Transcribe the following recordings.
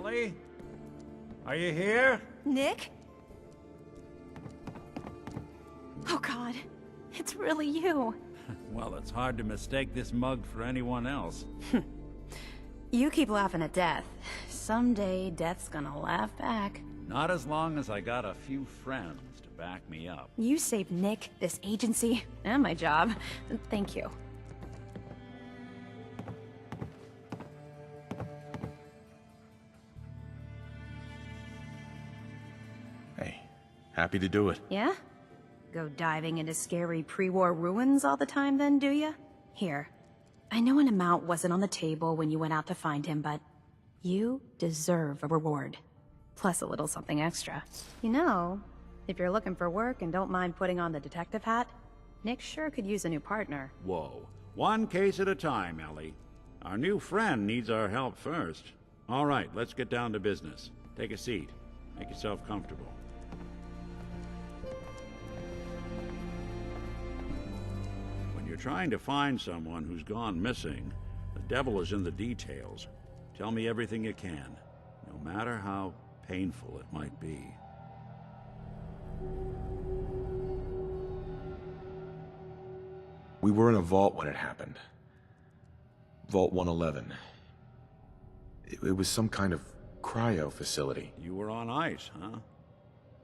Ellie? Are you here? Nick? Oh God, it's really you. Well, it's hard to mistake this mug for anyone else. You keep laughing at death. Someday, death's gonna laugh back. Not as long as I got a few friends to back me up. You saved Nick, this agency, and my job. Thank you. Hey, happy to do it. Yeah? Go diving into scary pre-war ruins all the time then, do ya? Here. I know an amount wasn't on the table when you went out to find him, but you deserve a reward. Plus a little something extra. You know, if you're looking for work and don't mind putting on the detective hat, Nick sure could use a new partner. Whoa. One case at a time, Ellie. Our new friend needs our help first. All right, let's get down to business. Take a seat. Make yourself comfortable. When you're trying to find someone who's gone missing, the devil is in the details. Tell me everything you can, no matter how painful it might be. We were in a vault when it happened. Vault 111. It was some kind of cryo facility. You were on ice, huh?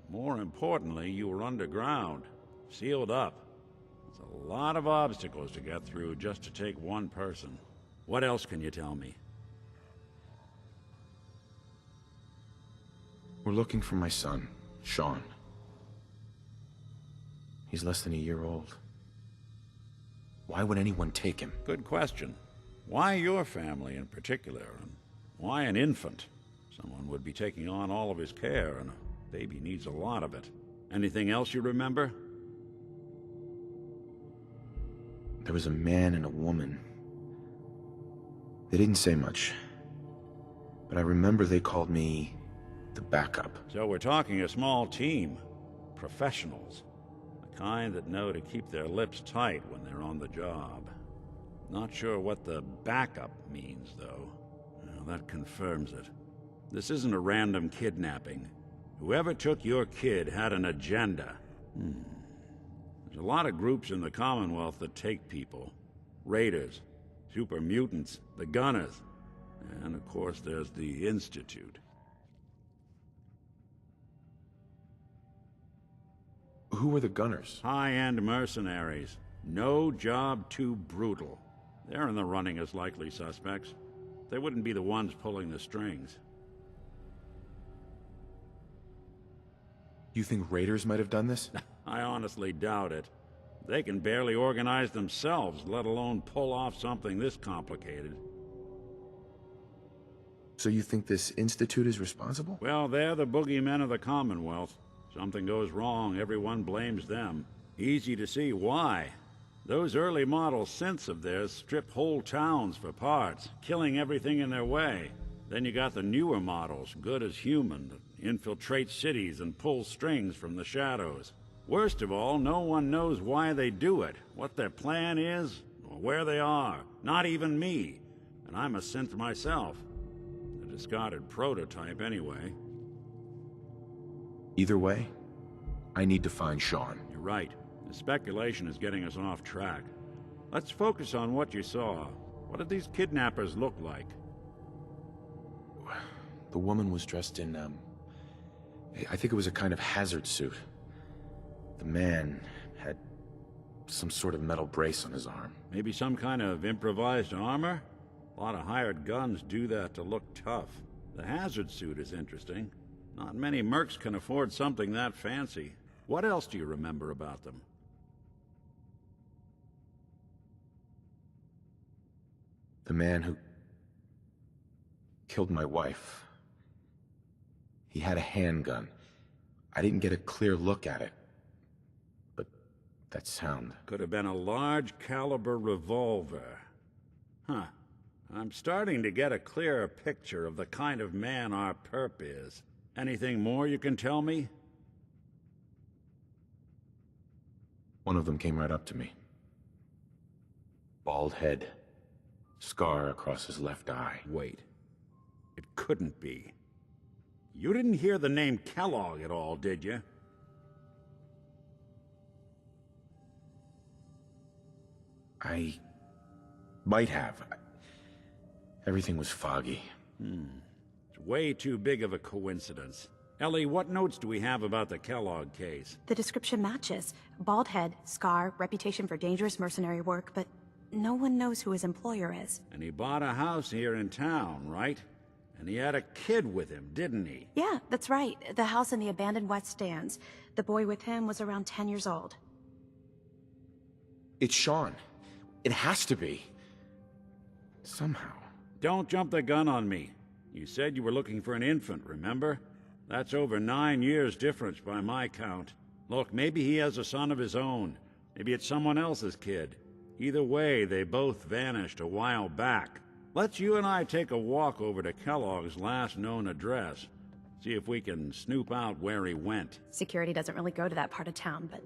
More importantly, you were underground, sealed up. There's a lot of obstacles to get through just to take one person. What else can you tell me? We're looking for my son, Sean. He's less than a year old. Why would anyone take him? Good question. Why your family in particular, and why an infant? Someone would be taking on all of his care, and a baby needs a lot of it. Anything else you remember? There was a man and a woman. They didn't say much, but I remember they called me the backup. So we're talking a small team. Professionals. The kind that know to keep their lips tight when they're on the job. Not sure what the backup means, though. Well, that confirms it. This isn't a random kidnapping. Whoever took your kid had an agenda. There's a lot of groups in the Commonwealth that take people. Raiders, super mutants, the Gunners, and of course there's the Institute. Who were the Gunners? High-end mercenaries. No job too brutal. They're in the running as likely suspects. They wouldn't be the ones pulling the strings. You think raiders might have done this? I honestly doubt it. They can barely organize themselves, let alone pull off something this complicated. So you think this institute is responsible? Well, they're the boogeymen of the Commonwealth. Something goes wrong, everyone blames them. Easy to see why. Those early model synths of theirs strip whole towns for parts, killing everything in their way. Then you got the newer models, good as human, that infiltrate cities and pull strings from the shadows. Worst of all, no one knows why they do it, what their plan is, or where they are. Not even me. And I'm a synth myself. A discarded prototype anyway. Either way, I need to find Sean. You're right. The speculation is getting us off track. Let's focus on what you saw. What did these kidnappers look like? The woman was dressed in, I think it was a kind of hazard suit. The man had some sort of metal brace on his arm. Maybe some kind of improvised armor? A lot of hired guns do that to look tough. The hazard suit is interesting. Not many mercs can afford something that fancy. What else do you remember about them? The man who killed my wife. He had a handgun. I didn't get a clear look at it. But that sound... Could have been a large caliber revolver. Huh. I'm starting to get a clearer picture of the kind of man our perp is. Anything more you can tell me? One of them came right up to me. Bald head. Scar across his left eye. Wait. It couldn't be. You didn't hear the name Kellogg at all, did you? I might have. Everything was foggy. It's way too big of a coincidence. Ellie, what notes do we have about the Kellogg case? The description matches. Bald head, scar, reputation for dangerous mercenary work, but no one knows who his employer is. And he bought a house here in town, right? And he had a kid with him, didn't he? Yeah, that's right. The house in the abandoned West Stands. The boy with him was around 10 years old. It's Sean. It has to be. Somehow. Don't jump the gun on me. You said you were looking for an infant, remember? That's over 9 years difference by my count. Look, maybe he has a son of his own. Maybe it's someone else's kid. Either way, they both vanished a while back. Let's you and I take a walk over to Kellogg's last known address. See if we can snoop out where he went. Security doesn't really go to that part of town, but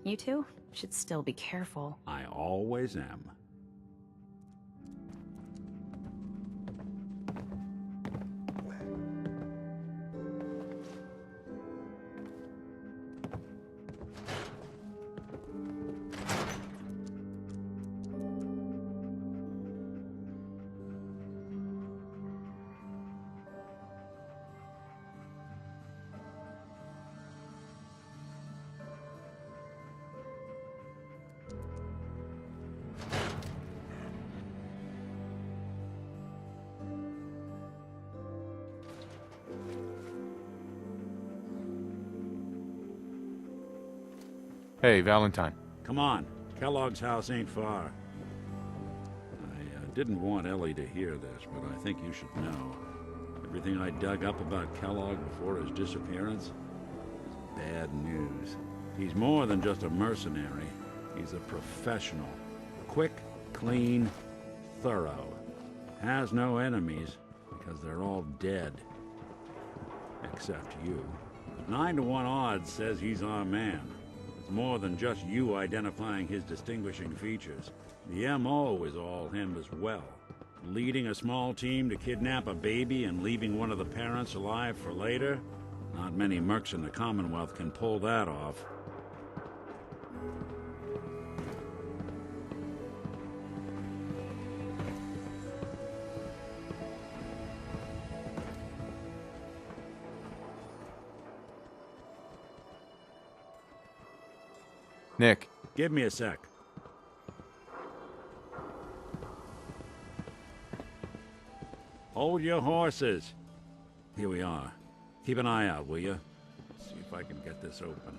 you two should still be careful. I always am. Hey, Valentine. Come on, Kellogg's house ain't far. I didn't want Ellie to hear this, but I think you should know. Everything I dug up about Kellogg before his disappearance is bad news. He's more than just a mercenary. He's a professional. Quick, clean, thorough. Has no enemies, because they're all dead. Except you. 9 to 1 odds says he's our man. It's more than just you identifying his distinguishing features. The M.O. is all him as well. Leading a small team to kidnap a baby and leaving one of the parents alive for later? Not many mercs in the Commonwealth can pull that off. Nick. Give me a sec. Hold your horses. Here we are. Keep an eye out, will you? See if I can get this open.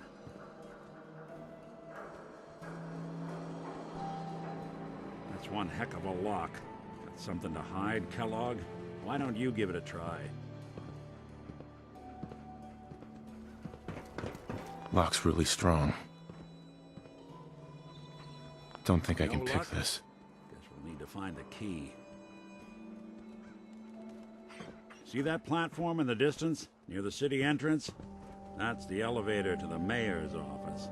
That's one heck of a lock. Got something to hide, Kellogg? Why don't you give it a try? Lock's really strong. Don't think I can No pick luck? this. Guess we'll need to find the key. See that platform in the distance, near the city entrance? That's the elevator to the mayor's office.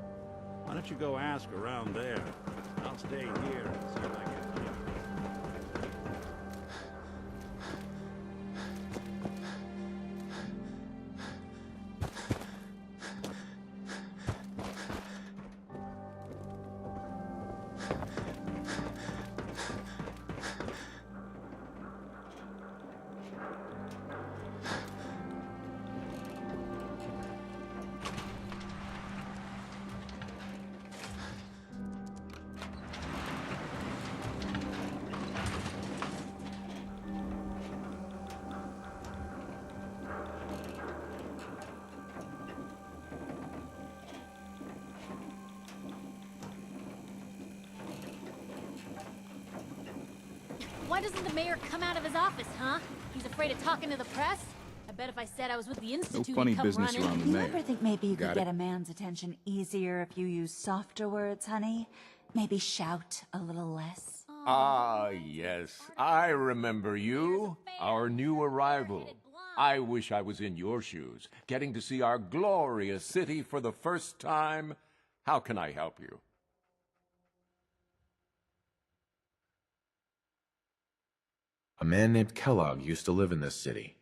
Why don't you go ask around there? I'll stay here and see if I can find it. Why doesn't the mayor come out of his office, huh? He's afraid of talking to the press? I bet if I said I was with the Institute, No funny he'd come business running. around the You mayor. ever think maybe you Got could it. get a man's attention easier if you use softer words, honey? Maybe shout a little less? Ah, yes. I remember you. Our new arrival. I wish I was in your shoes, getting to see our glorious city for the first time. How can I help you? A man named Kellogg used to live in this city.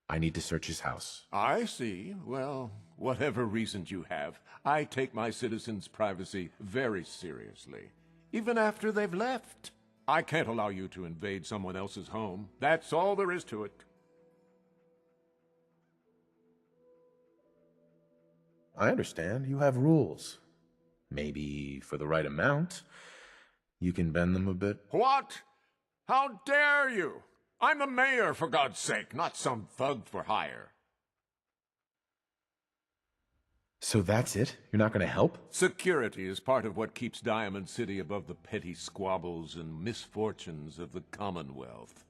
I need to search his house. I see. Well, whatever reasons you have, I take my citizens' privacy very seriously. Even after they've left. I can't allow you to invade someone else's home. That's all there is to it. I understand. You have rules. Maybe for the right amount, you can bend them a bit. What? How dare you? I'm the mayor, for God's sake, not some thug for hire. So that's it? You're not going to help? Security is part of what keeps Diamond City above the petty squabbles and misfortunes of the Commonwealth.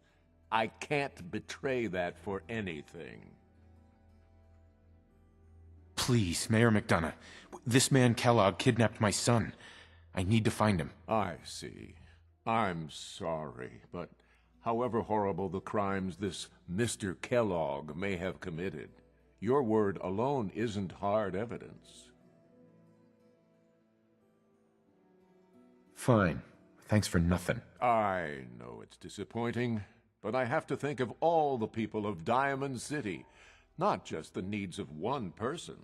I can't betray that for anything. Please, Mayor McDonough. This man Kellogg kidnapped my son. I need to find him. I see. I'm sorry, but however horrible the crimes this Mr. Kellogg may have committed, your word alone isn't hard evidence. Fine. Thanks for nothing. I know it's disappointing, but I have to think of all the people of Diamond City, not just the needs of one person.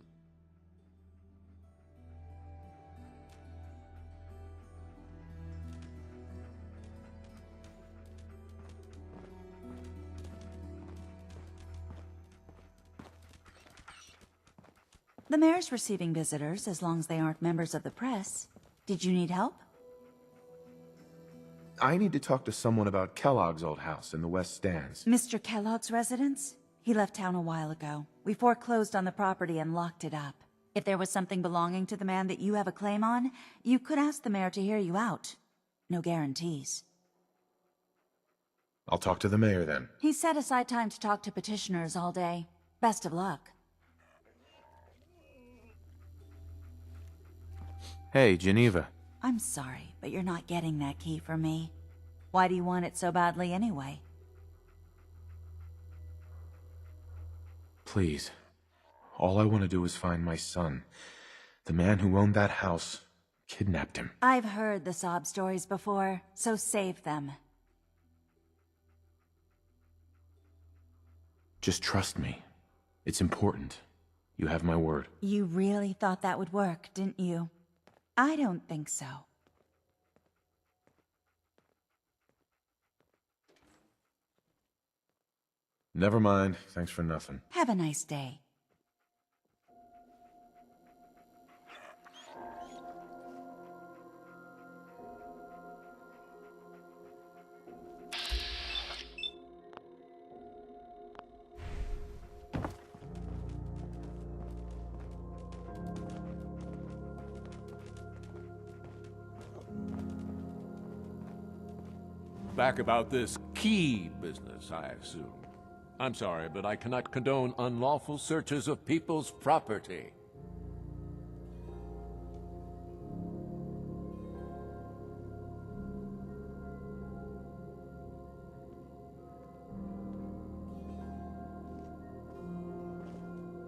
The mayor's receiving visitors as long as they aren't members of the press. Did you need help? I need to talk to someone about Kellogg's old house in the West Stands. Mr. Kellogg's residence? He left town a while ago. We foreclosed on the property and locked it up. If there was something belonging to the man that you have a claim on, you could ask the mayor to hear you out. No guarantees. I'll talk to the mayor then. He set aside time to talk to petitioners all day. Best of luck. Hey, Geneva. I'm sorry, but you're not getting that key from me. Why do you want it so badly anyway? Please. All I want to do is find my son. The man who owned that house kidnapped him. I've heard the sob stories before, so save them. Just trust me. It's important. You have my word. You really thought that would work, didn't you? I don't think so. Never mind. Thanks for nothing. Have a nice day. Back about this key business, I assume. I'm sorry, but I cannot condone unlawful searches of people's property.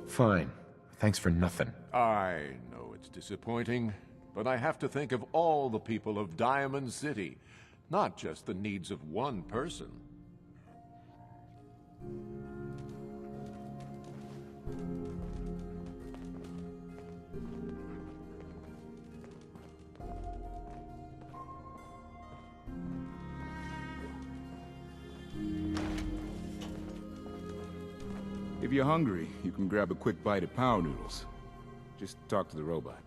Fine. Thanks for nothing. I know it's disappointing, but I have to think of all the people of Diamond City, not just the needs of one person. If you're hungry, you can grab a quick bite at Power Noodles. Just talk to the robot.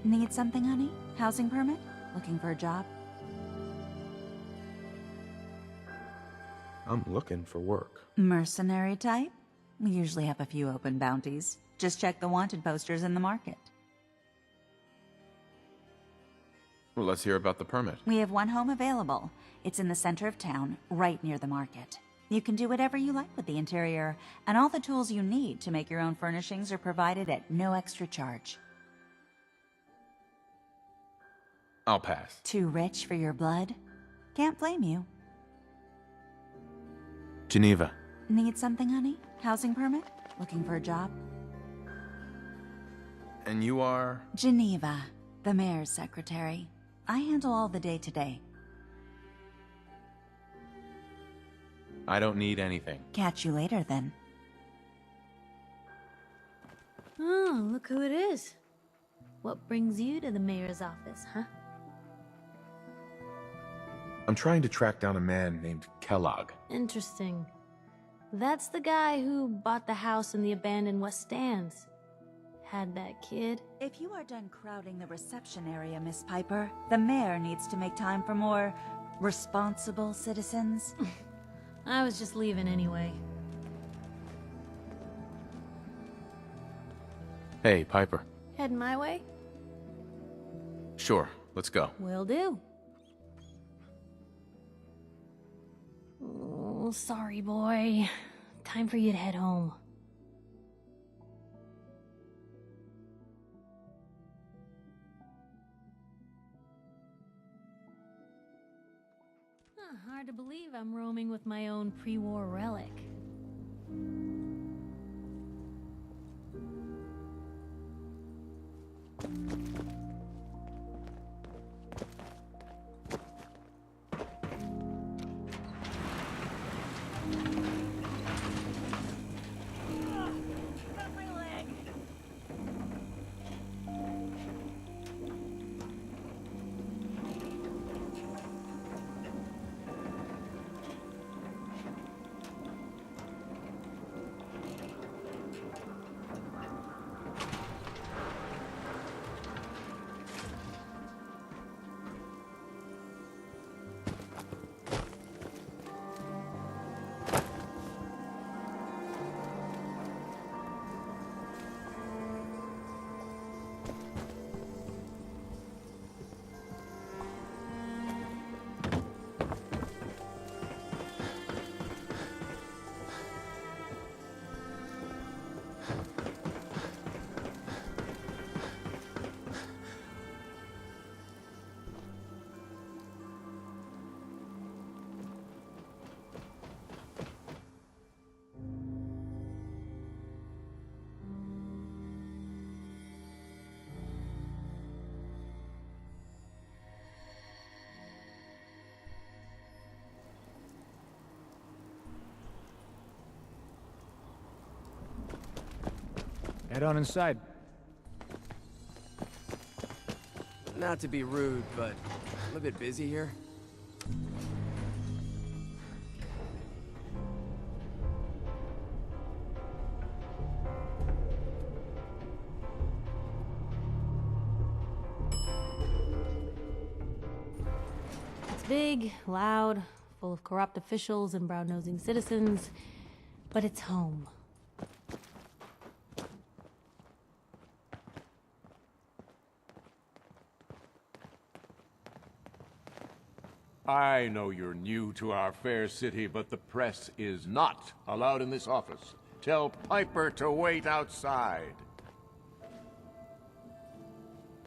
Need something, honey? Housing permit? Looking for a job? I'm looking for work. Mercenary type? We usually have a few open bounties. Just check the wanted posters in the market. Well, let's hear about the permit. We have one home available. It's in the center of town, right near the market. You can do whatever you like with the interior, and all the tools you need to make your own furnishings are provided at no extra charge. I'll pass. Too rich for your blood? Can't blame you. Geneva. Need something, honey? Housing permit? Looking for a job? And you are? Geneva, the mayor's secretary. I handle all the day-to-day. I don't need anything. Catch you later, then. Oh, look who it is. What brings you to the mayor's office, huh? I'm trying to track down a man named Kellogg. Interesting. That's the guy who bought the house in the abandoned West Stands. Had that kid. If you are done crowding the reception area, Miss Piper, the mayor needs to make time for more responsible citizens. I was just leaving anyway. Hey, Piper. Heading my way? Sure, let's go. Will do. Oh, sorry, boy. Time for you to head home. Hard to believe I'm roaming with my own pre-war relic. Head on inside. Not to be rude, but I'm a bit busy here. It's big, loud, full of corrupt officials and brown-nosing citizens, but it's home. I know you're new to our fair city, but the press is not allowed in this office. Tell Piper to wait outside.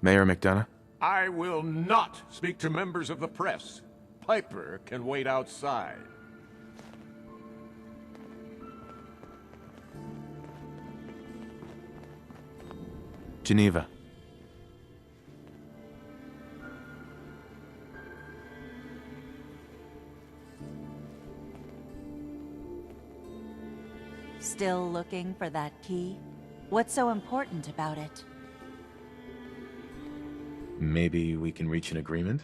Mayor McDonough? I will not speak to members of the press. Piper can wait outside. Geneva. Still looking for that key? What's so important about it? Maybe we can reach an agreement?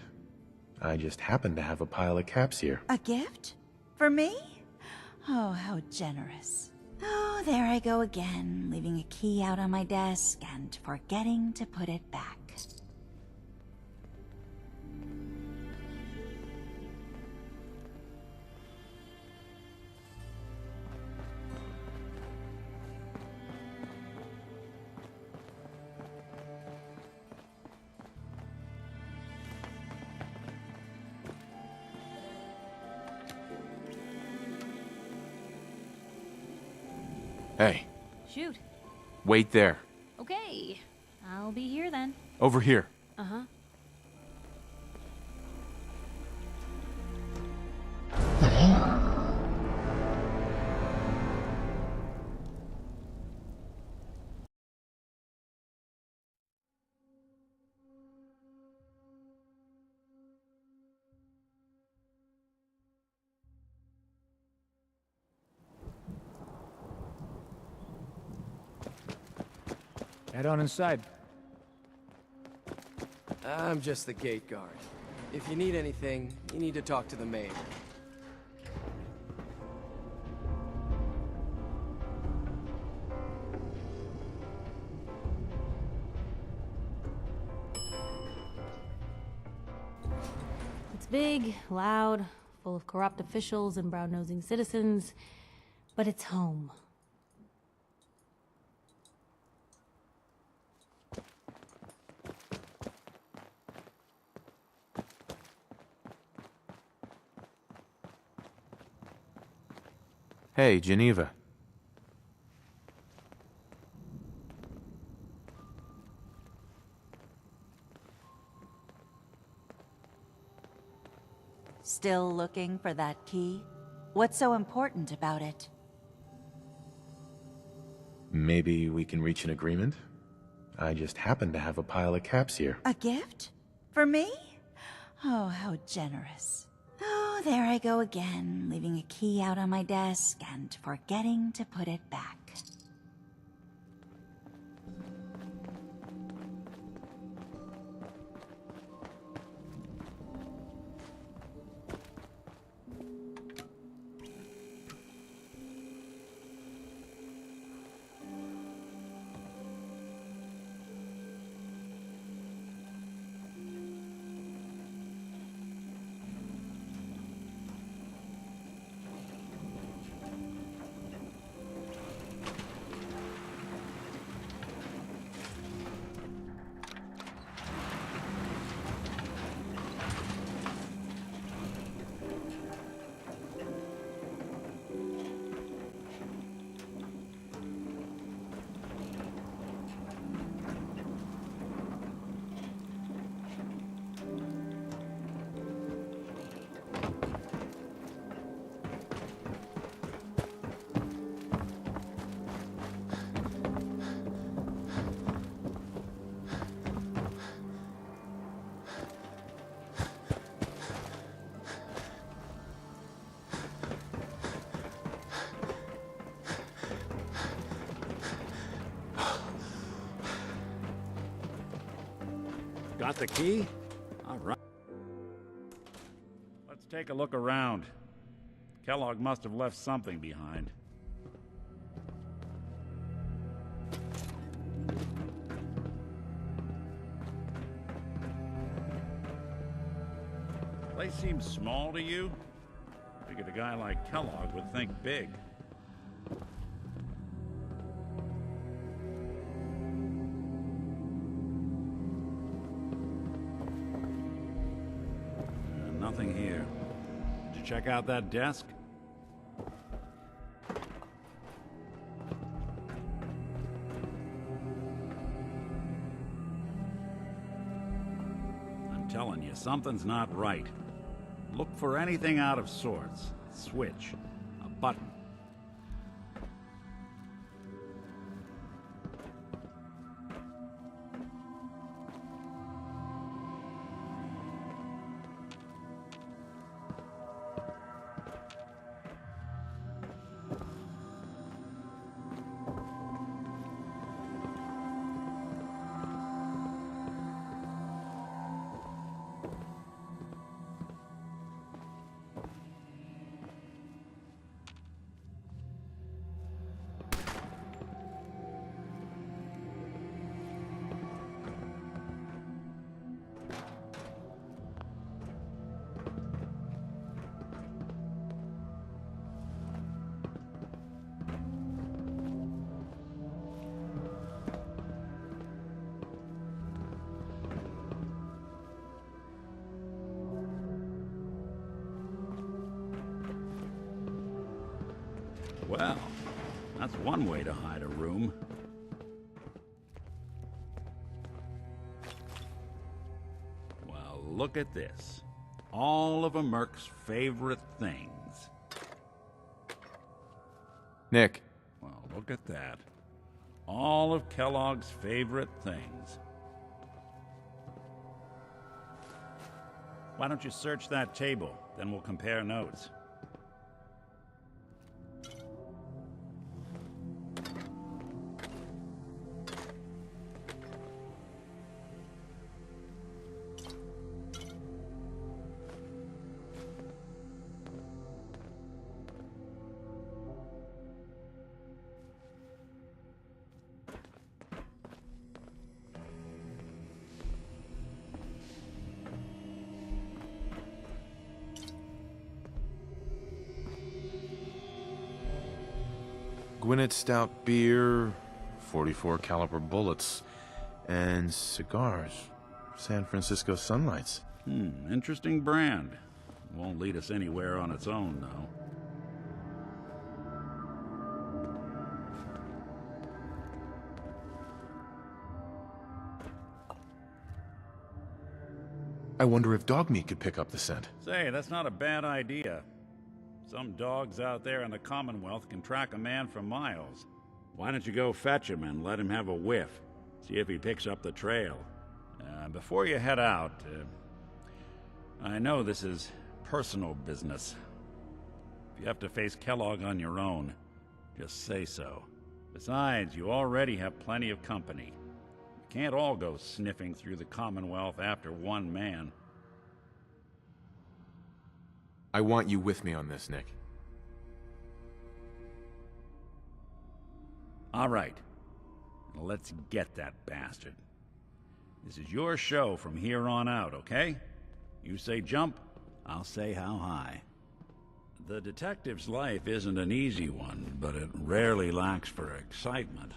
I just happen to have a pile of caps here. A gift? For me? Oh, how generous. Oh, there I go again, leaving a key out on my desk and forgetting to put it back. Hey, Shoot. wait there. Okay. I'll be here then. Over here. Uh-huh. Head on inside. I'm just the gate guard. If you need anything, you need to talk to the mayor. It's big, loud, full of corrupt officials and brown-nosing citizens, but it's home. Hey, Geneva. Still looking for that key? What's so important about it? Maybe we can reach an agreement? I just happen to have a pile of caps here. A gift? For me? Oh, how generous. Oh, there I go again, leaving a key out on my desk and forgetting to put it back. Got the key? All right. Let's take a look around. Kellogg must have left something behind. Place seems small to you? Figured a guy like Kellogg would think big. Nothing here. Did you check out that desk? I'm telling you, something's not right. Look for anything out of sorts. Switch. A button. Well, That's one way to hide a room. Well, look at this. All of a Merc's favorite things. Nick. Well, look at that. All of Kellogg's favorite things. Why don't you search that table? Then we'll compare notes. Gwinnett Stout beer, 44 caliber bullets, and cigars. San Francisco Sunlights. Interesting brand. Won't lead us anywhere on its own, though. I wonder if dog meat could pick up the scent. Say, that's not a bad idea. Some dogs out there in the Commonwealth can track a man for miles. Why don't you go fetch him and let him have a whiff? See if he picks up the trail. Before you head out, I know this is personal business. If you have to face Kellogg on your own, just say so. Besides, you already have plenty of company. You can't all go sniffing through the Commonwealth after one man. I want you with me on this, Nick. All right. Let's get that bastard. This is your show from here on out, okay? You say jump, I'll say how high. The detective's life isn't an easy one, but it rarely lacks for excitement.